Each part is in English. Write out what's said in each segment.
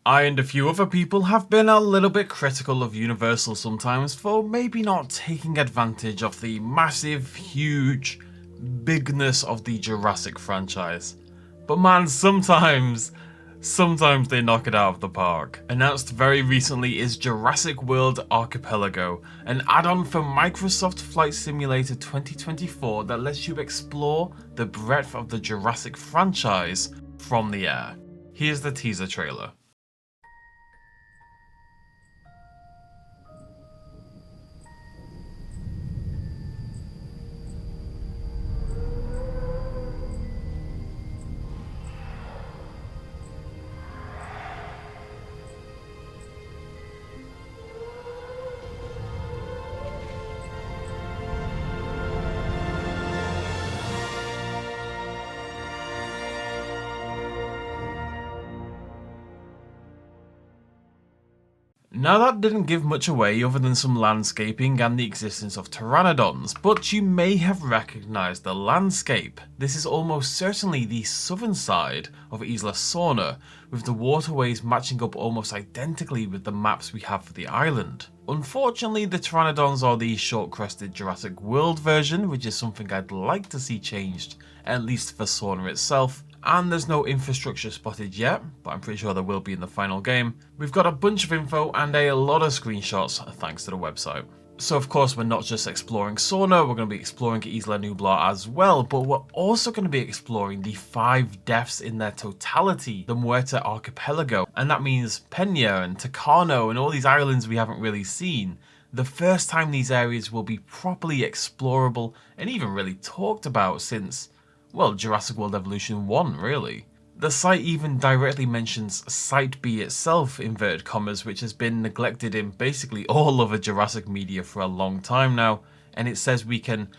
I and a few other people have been a little bit critical of Universal sometimes for maybe not taking advantage of the massive, huge bigness of the Jurassic franchise. But man, sometimes they knock it out of the park. Announced very recently is Jurassic World Archipelago, an add-on for Microsoft Flight Simulator 2024 that lets you explore the breadth of the Jurassic franchise from the air. Here's the teaser trailer. Now that didn't give much away other than some landscaping and the existence of pteranodons, but you may have recognised the landscape. This is almost certainly the southern side of Isla, with the waterways matching up almost identically with the maps we have for the island. Unfortunately, the pteranodons are the short-crested Jurassic World version, which is something I'd like to see changed, at least for Sauna itself. And there's no infrastructure spotted yet, but I'm pretty sure there will be in the final game. We've got a bunch of info and a lot of screenshots thanks to the website. So of course we're not just exploring Sauna, we're going to be exploring Isla Nublar as well, but we're also going to be exploring the 5 deaths in their totality, the Muerta Archipelago, and that means Peña and Tucano and all these islands we haven't really seen. The first time these areas will be properly explorable and even really talked about since, well, Jurassic World Evolution 1, really. The site even directly mentions Site B itself, inverted commas, which has been neglected in basically all other Jurassic media for a long time now, and it says we can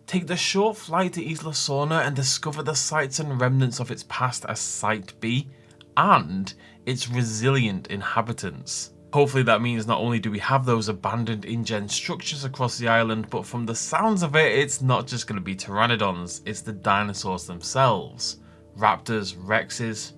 take the short flight to Isla Sorna and discover the sites and remnants of its past as Site B, and its resilient inhabitants. Hopefully that means not only do we have those abandoned InGen structures across the island, but from the sounds of it, it's not just going to be pteranodons, it's the dinosaurs themselves. Raptors, Rexes,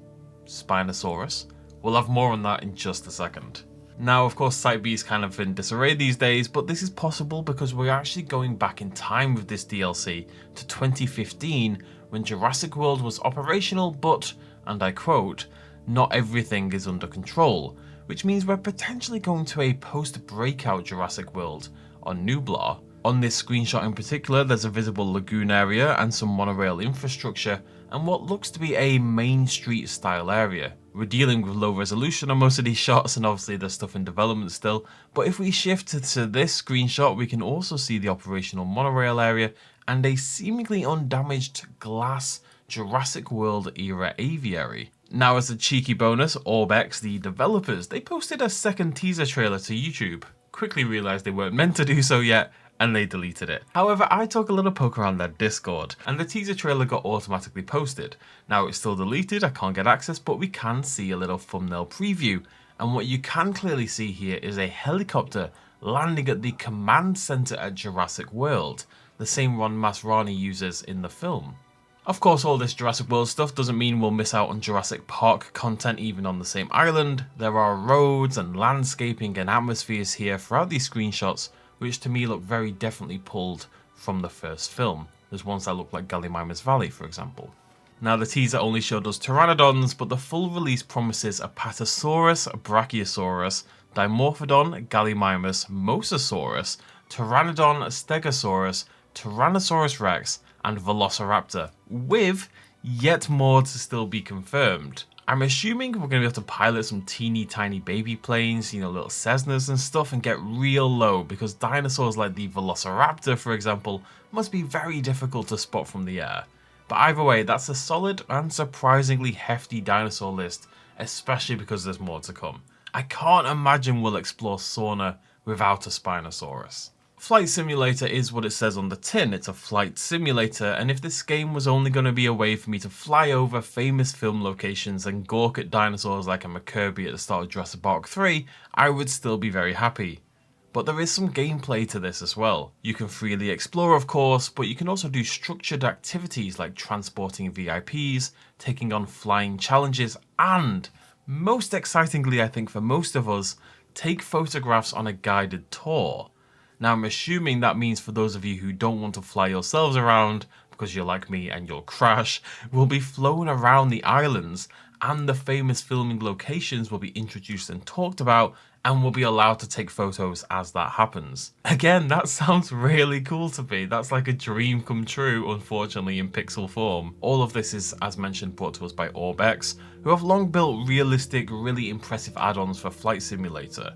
Spinosaurus. We'll have more on that in just a second. Now, of course, Site B is kind of in disarray these days, but this is possible because we're actually going back in time with this DLC to 2015 when Jurassic World was operational, but, and I quote, "not everything is under control," which means we're potentially going to a post-breakout Jurassic World on Nublar. On this screenshot in particular, there's a visible lagoon area and some monorail infrastructure, and what looks to be a main street style area. We're dealing with low resolution on most of these shots, and obviously there's stuff in development still, but if we shift to this screenshot, we can also see the operational monorail area and a seemingly undamaged glass Jurassic World era aviary. Now, as a cheeky bonus, Orbex, the developers, they posted a second teaser trailer to YouTube. Quickly realised they weren't meant to do so yet, and they deleted it. However, I took a little poke around their Discord, and the teaser trailer got automatically posted. Now it's still deleted, I can't get access, but we can see a little thumbnail preview, and what you can clearly see here is a helicopter landing at the command centre at Jurassic World, the same Ron Masrani uses in the film. Of course, all this Jurassic World stuff doesn't mean we'll miss out on Jurassic Park content even on the same island. There are roads and landscaping and atmospheres here throughout these screenshots, which to me look very definitely pulled from the first film. There's ones that look like Gallimimus Valley, for example. Now, the teaser only showed us pteranodons, but the full release promises Apatosaurus, Brachiosaurus, Dimorphodon, Gallimimus, Mosasaurus, Pteranodon, Stegosaurus, Tyrannosaurus Rex, and Velociraptor, with yet more to still be confirmed. I'm assuming we're going to be able to pilot some teeny tiny baby planes, little Cessnas and stuff, and get real low, because dinosaurs like the Velociraptor, for example, must be very difficult to spot from the air. But either way, that's a solid and surprisingly hefty dinosaur list, especially because there's more to come. I can't imagine we'll explore Sauna without a Spinosaurus. Flight Simulator is what it says on the tin, it's a flight simulator, and if this game was only going to be a way for me to fly over famous film locations and gawk at dinosaurs like I'm a Kirby at the start of Jurassic Park 3, I would still be very happy. But there is some gameplay to this as well. You can freely explore, of course, but you can also do structured activities like transporting VIPs, taking on flying challenges, and Most excitingly, I think for most of us, take photographs on a guided tour. Now I'm assuming that means for those of you who don't want to fly yourselves around, because you're like me and you'll crash, will be flown around the islands and the famous filming locations will be introduced and talked about and will be allowed to take photos as that happens. Again, that sounds really cool to me. That's like a dream come true, unfortunately, in pixel form. All of this is, as mentioned, brought to us by Orbex, who have long built realistic, really impressive add-ons for Flight Simulator.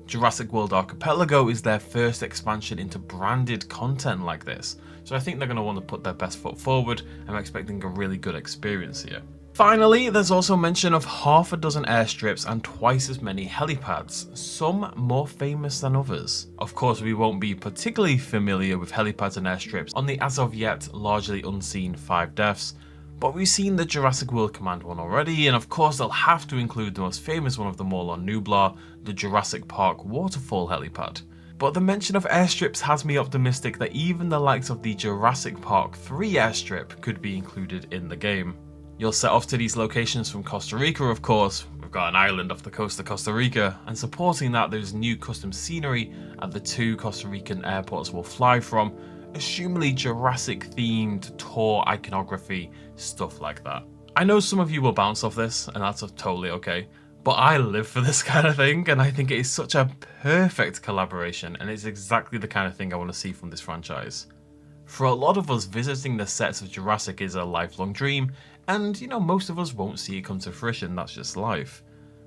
Jurassic World Archipelago is their first expansion into branded content like this, so I think they're going to want to put their best foot forward. I'm expecting a really good experience here. Finally, there's also mention of half a dozen airstrips and twice as many helipads, some more famous than others. Of course, we won't be particularly familiar with helipads and airstrips on the as of yet largely unseen 5 deaths, but we've seen the Jurassic World Command one already, and of course they'll have to include the most famous one of them all on Nublar, the Jurassic Park waterfall helipad. But the mention of airstrips has me optimistic that even the likes of the Jurassic Park 3 airstrip could be included in the game. You'll set off to these locations from Costa Rica, of course. We've got an island off the coast of Costa Rica, and supporting that there's new custom scenery at the 2 Costa Rican airports we'll fly from, assumably Jurassic themed tour iconography, stuff like that. I know some of you will bounce off this, and that's totally okay, but I live for this kind of thing, and I think it is such a perfect collaboration, and it's exactly the kind of thing I want to see from this franchise. For a lot of us, visiting the sets of Jurassic is a lifelong dream, and most of us won't see it come to fruition, that's just life.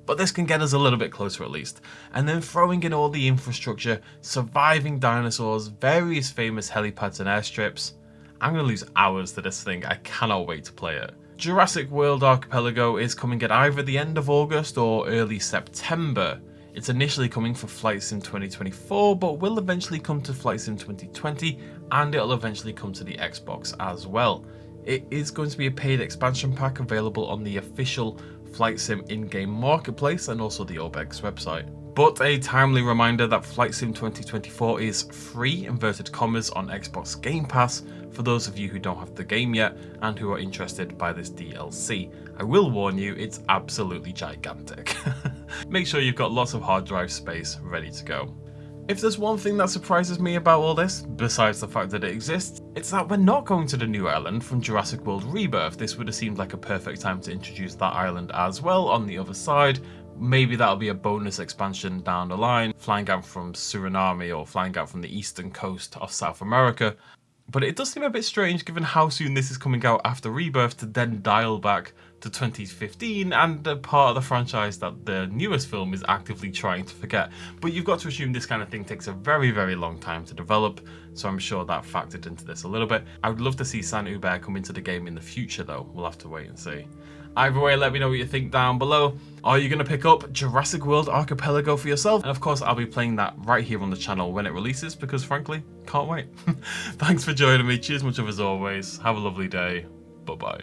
But this can get us a little bit closer at least, and then throwing in all the infrastructure, surviving dinosaurs, various famous helipads and airstrips, I'm going to lose hours to this thing. I cannot wait to play it. Jurassic World Archipelago is coming at either the end of August or early September. It's initially coming for Flight Sim 2024, but will eventually come to Flight Sim 2020, and it'll eventually come to the Xbox as well. It is going to be a paid expansion pack available on the official Flight Sim in-game marketplace and also the Orbex website. But a timely reminder that Flight Sim 2024 is free, inverted commas, on Xbox Game Pass for those of you who don't have the game yet and who are interested by this DLC. I will warn you, it's absolutely gigantic. Make sure you've got lots of hard drive space ready to go. If there's one thing that surprises me about all this, besides the fact that it exists, it's that we're not going to the new island from Jurassic World Rebirth. This would have seemed like a perfect time to introduce that island as well on the other side. Maybe that'll be a bonus expansion down the line, flying out from Suriname or flying out from the eastern coast of South America. But it does seem a bit strange given how soon this is coming out after Rebirth to then dial back to 2015 and a part of the franchise that the newest film is actively trying to forget. But you've got to assume this kind of thing takes a very, very long time to develop, so I'm sure that factored into this a little bit. I would love to see Saint-Hubert come into the game in the future though. We'll have to wait and see. Either way, let me know what you think down below. Are you going to pick up Jurassic World Archipelago for yourself? And of course, I'll be playing that right here on the channel when it releases because frankly, can't wait. Thanks for joining me. Cheers much of as always. Have a lovely day. Bye-bye.